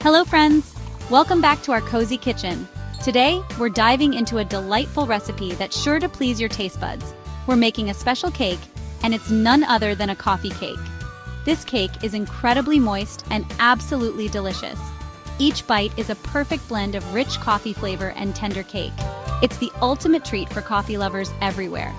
Hello friends! Welcome back to our cozy kitchen. Today, we're diving into a delightful recipe that's sure to please your taste buds. We're making a special cake, and it's none other than a coffee cake. This cake is incredibly moist and absolutely delicious. Each bite is a perfect blend of rich coffee flavor and tender cake. It's the ultimate treat for coffee lovers everywhere.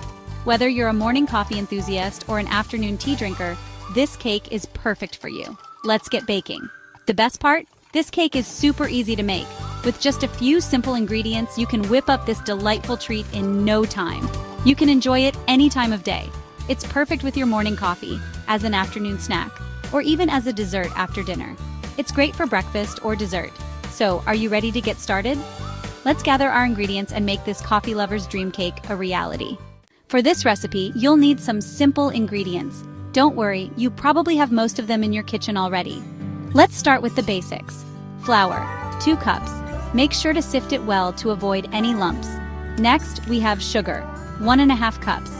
Whether you're a morning coffee enthusiast or an afternoon tea drinker, this cake is perfect for you. Let's get baking. The best part? This cake is super easy to make. With just a few simple ingredients, you can whip up this delightful treat in no time. You can enjoy it any time of day. It's perfect with your morning coffee, as an afternoon snack, or even as a dessert after dinner. It's great for breakfast or dessert. So, are you ready to get started? Let's gather our ingredients and make this coffee lover's dream cake a reality. For this recipe, you'll need some simple ingredients. Don't worry, you probably have most of them in your kitchen already. Let's start with the basics. Flour, 2 cups. Make sure to sift it well to avoid any lumps. Next, we have sugar, 1.5 cups.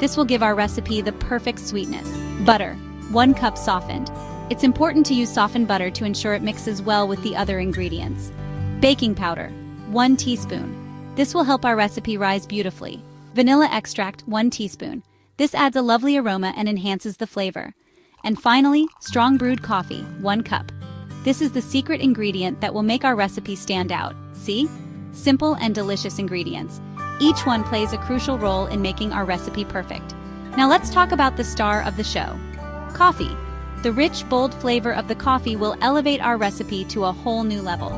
This will give our recipe the perfect sweetness. Butter, 1 cup softened. It's important to use softened butter to ensure it mixes well with the other ingredients. Baking powder, 1 teaspoon. This will help our recipe rise beautifully. Vanilla extract, 1 teaspoon. This adds a lovely aroma and enhances the flavor. And finally, strong brewed coffee, 1 cup. This is the secret ingredient that will make our recipe stand out. See? Simple and delicious ingredients. Each one plays a crucial role in making our recipe perfect. Now let's talk about the star of the show. Coffee. The rich, bold flavor of the coffee will elevate our recipe to a whole new level.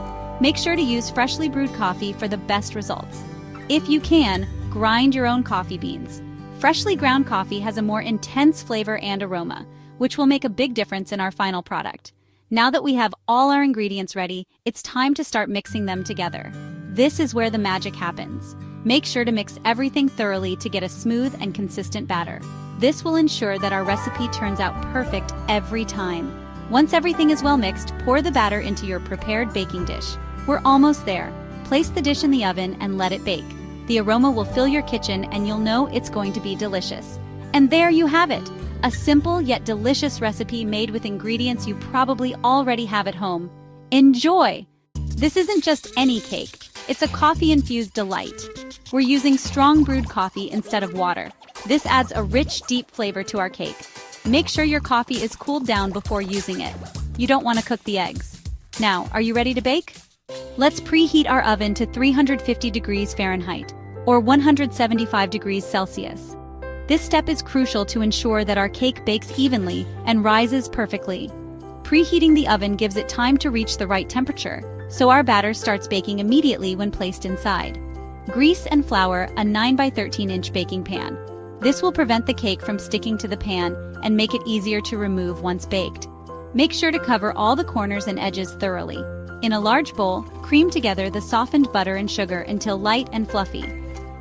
Make sure to use freshly brewed coffee for the best results. If you can, grind your own coffee beans. Freshly ground coffee has a more intense flavor and aroma, which will make a big difference in our final product. Now that we have all our ingredients ready, it's time to start mixing them together. This is where the magic happens. Make sure to mix everything thoroughly to get a smooth and consistent batter. This will ensure that our recipe turns out perfect every time. Once everything is well mixed, pour the batter into your prepared baking dish. We're almost there. Place the dish in the oven and let it bake. The aroma will fill your kitchen and you'll know it's going to be delicious. And there you have it! A simple yet delicious recipe made with ingredients you probably already have at home. Enjoy! This isn't just any cake, it's a coffee-infused delight. We're using strong brewed coffee instead of water. This adds a rich, deep flavor to our cake. Make sure your coffee is cooled down before using it. You don't want to cook the eggs. Now, are you ready to bake? Let's preheat our oven to 350 degrees Fahrenheit, or 175 degrees Celsius. This step is crucial to ensure that our cake bakes evenly and rises perfectly. Preheating the oven gives it time to reach the right temperature, so our batter starts baking immediately when placed inside. Grease and flour a 9 by 13 inch baking pan. This will prevent the cake from sticking to the pan and make it easier to remove once baked. Make sure to cover all the corners and edges thoroughly. In a large bowl, cream together the softened butter and sugar until light and fluffy.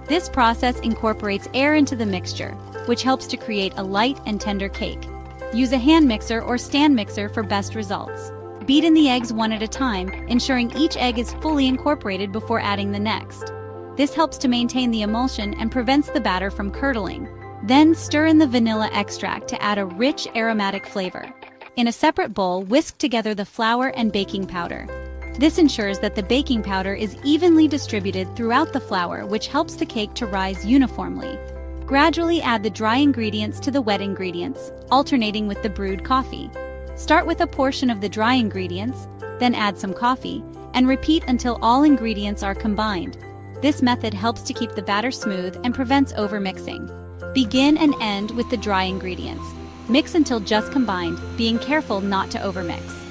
This process incorporates air into the mixture, which helps to create a light and tender cake. Use a hand mixer or stand mixer for best results. Beat in the eggs one at a time, ensuring each egg is fully incorporated before adding the next. This helps to maintain the emulsion and prevents the batter from curdling. Then stir in the vanilla extract to add a rich aromatic flavor. In a separate bowl, whisk together the flour and baking powder. This ensures that the baking powder is evenly distributed throughout the flour, which helps the cake to rise uniformly. Gradually add the dry ingredients to the wet ingredients, alternating with the brewed coffee. Start with a portion of the dry ingredients, then add some coffee, and repeat until all ingredients are combined. This method helps to keep the batter smooth and prevents overmixing. Begin and end with the dry ingredients. Mix until just combined, being careful not to overmix.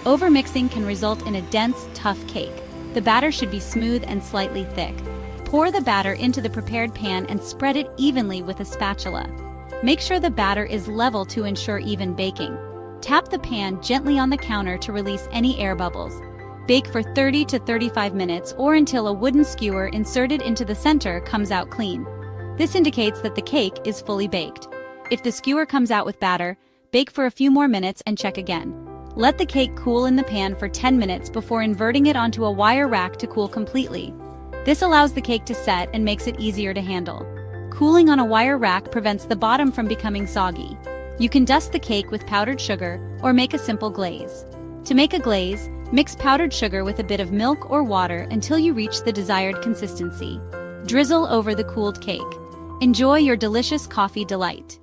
Overmixing can result in a dense, tough cake. The batter should be smooth and slightly thick. Pour the batter into the prepared pan and spread it evenly with a spatula. Make sure the batter is level to ensure even baking. Tap the pan gently on the counter to release any air bubbles. Bake for 30 to 35 minutes or until a wooden skewer inserted into the center comes out clean. This indicates that the cake is fully baked. If the skewer comes out with batter, bake for a few more minutes and check again. Let the cake cool in the pan for 10 minutes before inverting it onto a wire rack to cool completely. This allows the cake to set and makes it easier to handle. Cooling on a wire rack prevents the bottom from becoming soggy. You can dust the cake with powdered sugar or make a simple glaze. To make a glaze, Mix powdered sugar with a bit of milk or water until you reach the desired consistency. Drizzle over the cooled cake. Enjoy your delicious coffee delight.